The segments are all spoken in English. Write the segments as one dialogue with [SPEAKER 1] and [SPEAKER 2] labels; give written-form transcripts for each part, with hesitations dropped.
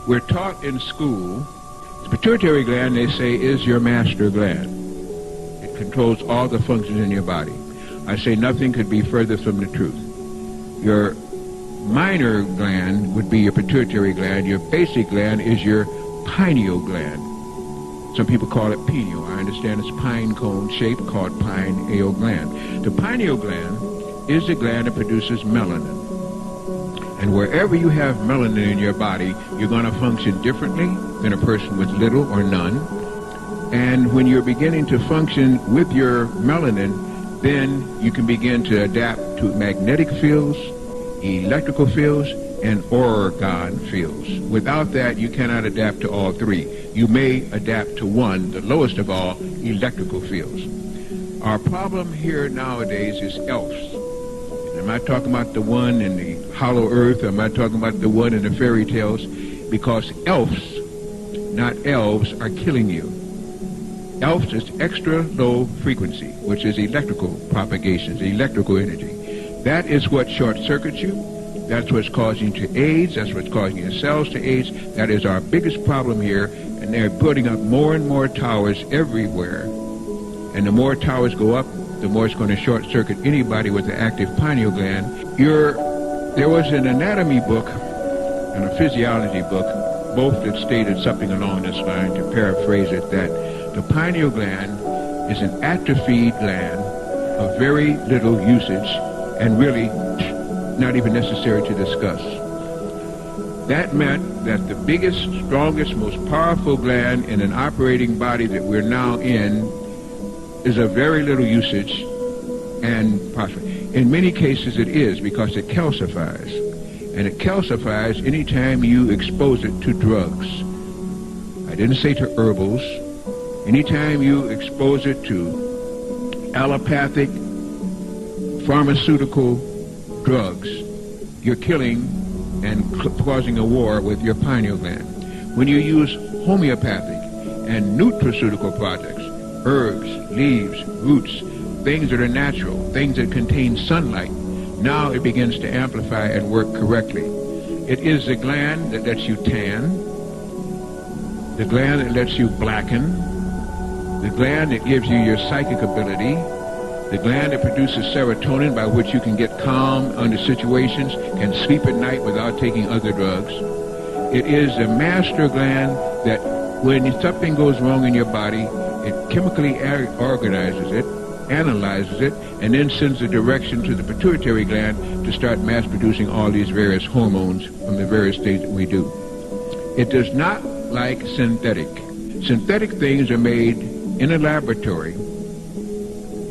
[SPEAKER 1] We're taught in school, the pituitary gland, they say, is your master gland. It controls all the functions in your body. I say nothing could be further from the truth. Your minor gland would be your pituitary gland. Your basic gland is your pineal gland. Some people call it pineal. I understand it's pine cone shape, called pineal gland. The pineal gland is the gland that produces melanin. And wherever you have melanin in your body, you're going to function differently than a person with little or none. And when you're beginning to function with your melanin, then you can begin to adapt to magnetic fields, electrical fields, and orgone fields. Without that, you cannot adapt to all three. You may adapt to one, the lowest of all, electrical fields. Our problem here nowadays is elves. And I'm not talking about the one in the hollow earth. I'm not talking about the one in the fairy tales, because elves, not elves, are killing you. Elves is extra low frequency, which is electrical propagations, electrical energy. That is what short circuits you. That's what's causing you to AIDS. That's what's causing your cells to AIDS. That is our biggest problem here. And they're putting up more and more towers everywhere. And the more towers go up, the more it's going to short circuit anybody with an active pineal gland. There was an anatomy book and a physiology book, both that stated something along this line, to paraphrase it, that the pineal gland is an atrophied gland of very little usage and really not even necessary to discuss. That meant that the biggest, strongest, most powerful gland in an operating body that we're now in is of very little usage, and possibly, in many cases it is, because it calcifies. And it calcifies anytime you expose it to drugs. I didn't say to herbals. Anytime you expose it to allopathic, pharmaceutical drugs, you're killing and causing a war with your pineal gland. When you use homeopathic and nutraceutical products, herbs, leaves, roots, things that are natural, things that contain sunlight, now it begins to amplify and work correctly. It is the gland that lets you tan, the gland that lets you blacken, the gland that gives you your psychic ability, the gland that produces serotonin, by which you can get calm under situations, can sleep at night without taking other drugs. It is the master gland that when something goes wrong in your body, it chemically organizes it, analyzes it, and then sends the direction to the pituitary gland to start mass producing all these various hormones from the various states that we do. It does not like synthetic. Synthetic things are made in a laboratory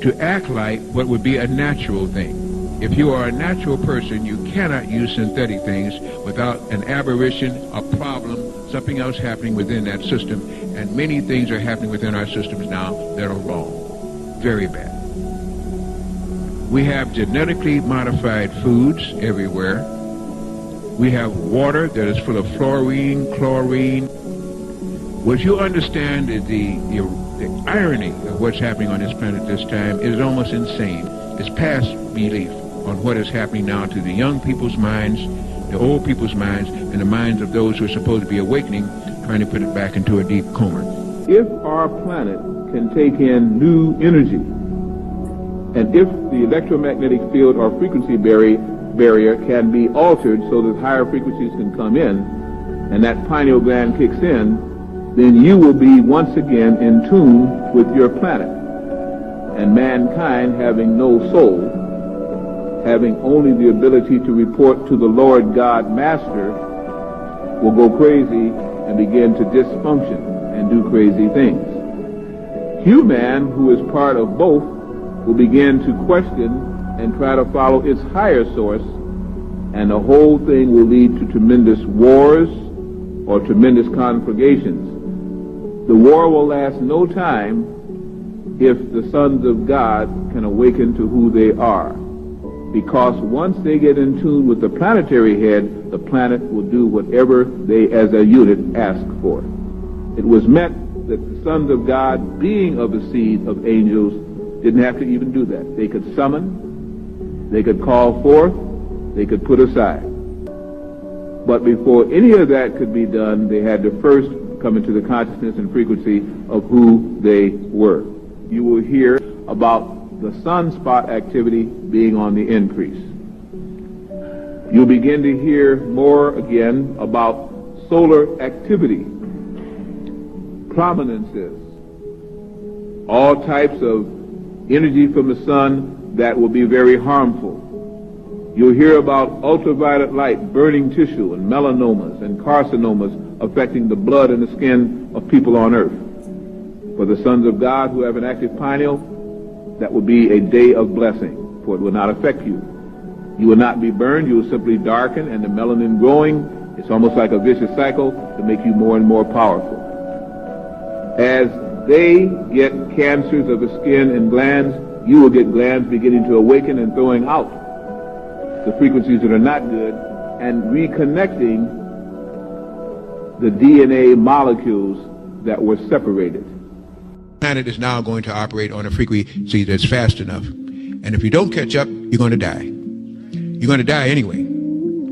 [SPEAKER 1] to act like what would be a natural thing. If you are a natural person, you cannot use synthetic things without an aberration, a problem, something else happening within that system. And many things are happening within our systems now that are wrong. Very bad. We have genetically modified foods everywhere. We have water that is full of fluorine, chlorine. What you understand is the irony of what's happening on this planet this time is almost insane. It's past belief on what is happening now to the young people's minds, the old people's minds, and the minds of those who are supposed to be awakening, trying to put it back into a deep coma. If our planet can take in new energy, and if the electromagnetic field or frequency barrier can be altered so that higher frequencies can come in, and that pineal gland kicks in, then you will be once again in tune with your planet. And mankind, having no soul, having only the ability to report to the Lord God Master, will go crazy and begin to dysfunction and do crazy things. Human, who is part of both, will begin to question and try to follow its higher source, and the whole thing will lead to tremendous wars or tremendous conflagrations. The war will last no time if the sons of God can awaken to who they are. Because once they get in tune with the planetary head, the planet will do whatever they as a unit ask for. It was meant that the sons of God, being of the seed of angels, didn't have to even do that. They could summon, they could call forth, they could put aside.
[SPEAKER 2] But before any of that could be done, they had to first come into the consciousness and frequency of who they were. You will hear about the sunspot activity being on the increase. You'll begin to hear more again about solar activity, prominences, all types of energy from the sun that will be very harmful. You'll hear about ultraviolet light burning tissue and melanomas and carcinomas affecting the blood and the skin of people on earth. For the sons of God who have an active pineal, that will be a day of blessing, for it will not affect you. You will not be burned, you will simply darken, and the melanin growing, it's almost like a vicious cycle to make you more and more powerful. As they get cancers of the skin and glands, you will get glands beginning to awaken and throwing out the frequencies that are not good and reconnecting the DNA molecules that were separated.
[SPEAKER 1] The planet is now going to operate on a frequency that's fast enough. And if you don't catch up, you're going to die. You're going to die anyway.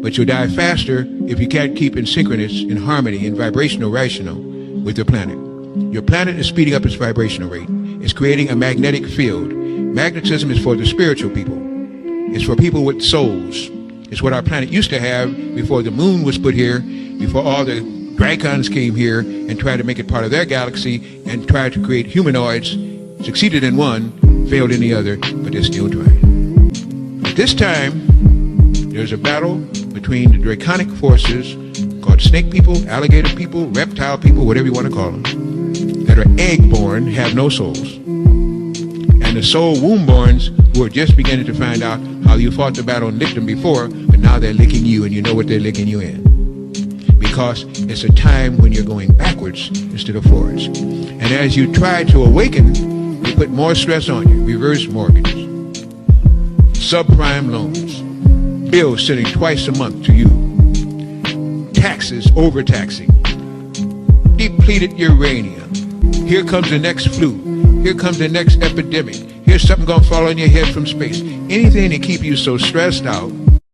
[SPEAKER 1] But you'll die faster if you can't keep in synchronous, in harmony, in vibrational rational with your planet. Your planet is speeding up its vibrational rate. It's creating a magnetic field. Magnetism is for the spiritual people. It's for people with souls. It's what our planet used to have before the moon was put here, before all the Dracons came here and tried to make it part of their galaxy and tried to create humanoids, succeeded in one, failed in the other, but they're still trying. At this time, there's a battle between the draconic forces called snake people, alligator people, reptile people, whatever you want to call them, that are egg-born, have no souls. And the soul womb-borns who are just beginning to find out how you fought the battle and licked them before, but now they're licking you and you know what they're licking you in. Because it's a time when you're going backwards instead of forwards. And as you try to awaken, they put more stress on you. Reverse mortgages, subprime loans, bills sending twice a month to you, taxes, overtaxing, depleted uranium. Here comes the next flu. Here comes the next epidemic. Here's something going to fall on your head from space. Anything to keep you so stressed out